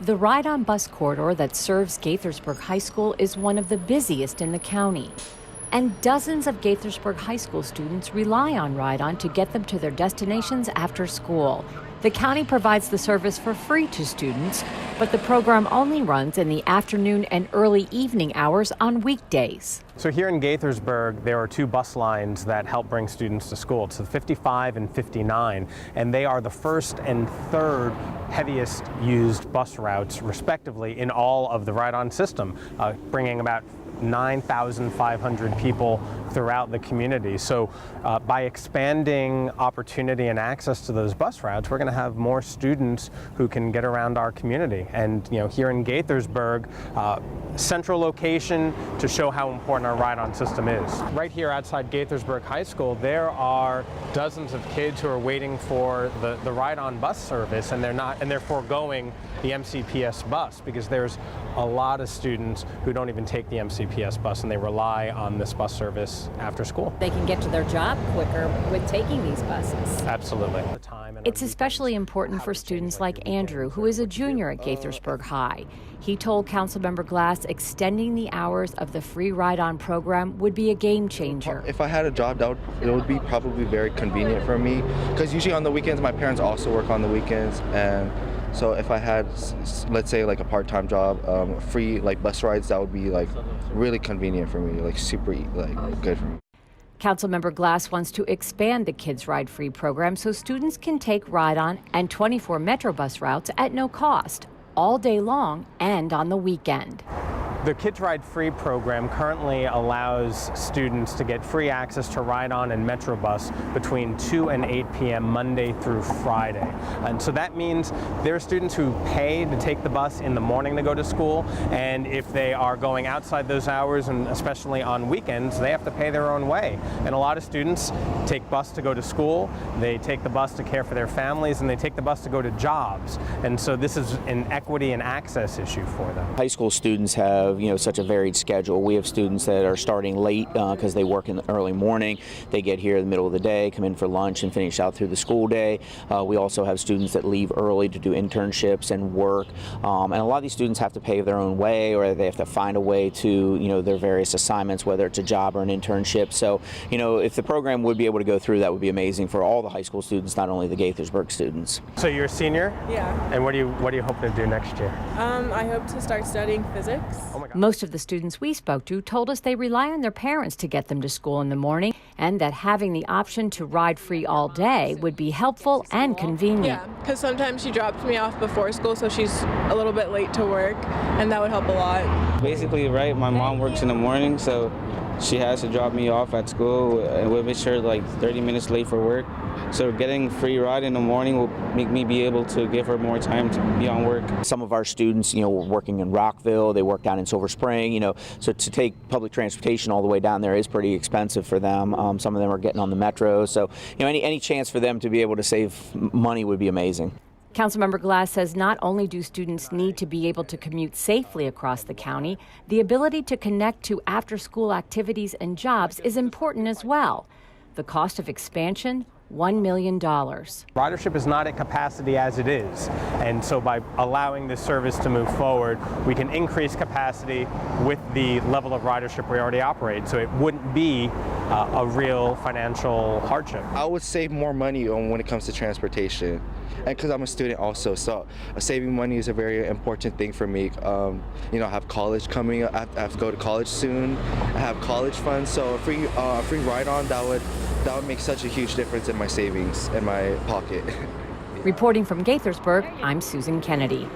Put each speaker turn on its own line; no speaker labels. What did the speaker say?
The ride-on bus corridor that serves Gaithersburg High School is one of the busiest in the county. And dozens of Gaithersburg High School students rely on ride-on to get them to their destinations after school. The county provides the service for free to students, but the program only runs in the afternoon and early evening hours on weekdays.
So here in Gaithersburg, there are two bus lines that help bring students to school. It's the 55 and 59, and they are the first and third heaviest used bus routes, respectively, in all of the ride-on system, bringing about 9,500 people throughout the community. So by expanding opportunity and access to those bus routes, we're going to have more students who can get around our community. And here in Gaithersburg, central location to show how important our ride-on system is. Right here outside Gaithersburg High School, there are dozens of kids who are waiting for the ride-on bus service, and they're foregoing the MCPS bus because there's a lot of students who don't even take the MCPS bus, and they rely on this bus service after school.
They can get to their job quicker with taking these buses.
Absolutely.
It's especially important for students like Andrew, who is a junior at Gaithersburg High. He told Councilmember Glass extending the hours of the free ride-on program would be a game changer.
If I had a job, it would be probably very convenient for me, because usually on the weekends, my parents also work on the weekends, and so if I had, let's say, like a part-time job, free like bus rides, that would be like really convenient for me, like super good for me.
Councilmember Glass wants to expand the Kids Ride Free program so students can take ride-on and 24 Metro bus routes at no cost, all day long and on the weekend.
The Kids Ride Free program currently allows students to get free access to ride-on and Metrobus between 2 and 8 p.m. Monday through Friday. And so that means there are students who pay to take the bus in the morning to go to school, and if they are going outside those hours, and especially on weekends, they have to pay their own way. And a lot of students take bus to go to school, they take the bus to care for their families, and they take the bus to go to jobs. And so this is an equity and access issue for them.
High school students have such a varied schedule. We have students that are starting late because they work in the early morning. They get here in the middle of the day, come in for lunch, and finish out through the school day. We also have students that leave early to do internships and work. And a lot of these students have to pave their own way, or they have to find a way to their various assignments, whether it's a job or an internship. So if the program would be able to go through, that would be amazing for all the high school students, not only the Gaithersburg students.
So you're a senior?
Yeah.
And what do you hope to do next year?
I hope to start studying physics.
Oh my God.
Most of the students we spoke to told us they rely on their parents to get them to school in the morning, and that having the option to ride free all day would be helpful and convenient.
Yeah, because sometimes she drops me off before school, so she's a little bit late to work, and that would help a lot.
Basically, right, my mom works in the morning, so she has to drop me off at school, and we'll make sure like 30 minutes late for work. So getting free ride in the morning will make me be able to give her more time to be on work.
Some of our students, were working in Rockville, they work down in Silver Spring, so to take public transportation all the way down there is pretty expensive for them. Some of them are getting on the metro, so any chance for them to be able to save money would be amazing.
Councilmember Glass says not only do students need to be able to commute safely across the county, the ability to connect to after-school activities and jobs is important as well. The cost of expansion, $1 million.
Ridership is not at capacity as it is, and so by allowing this service to move forward, we can increase capacity with the level of ridership we already operate, so it wouldn't be a real financial hardship.
I would save more money when it comes to transportation, and because I'm a student also, so saving money is a very important thing for me. I have college coming up, I have to go to college soon, I have college funds, so a free ride-on, that would make such a huge difference in my savings in my pocket.
Reporting from Gaithersburg, I'm Susan Kenedy.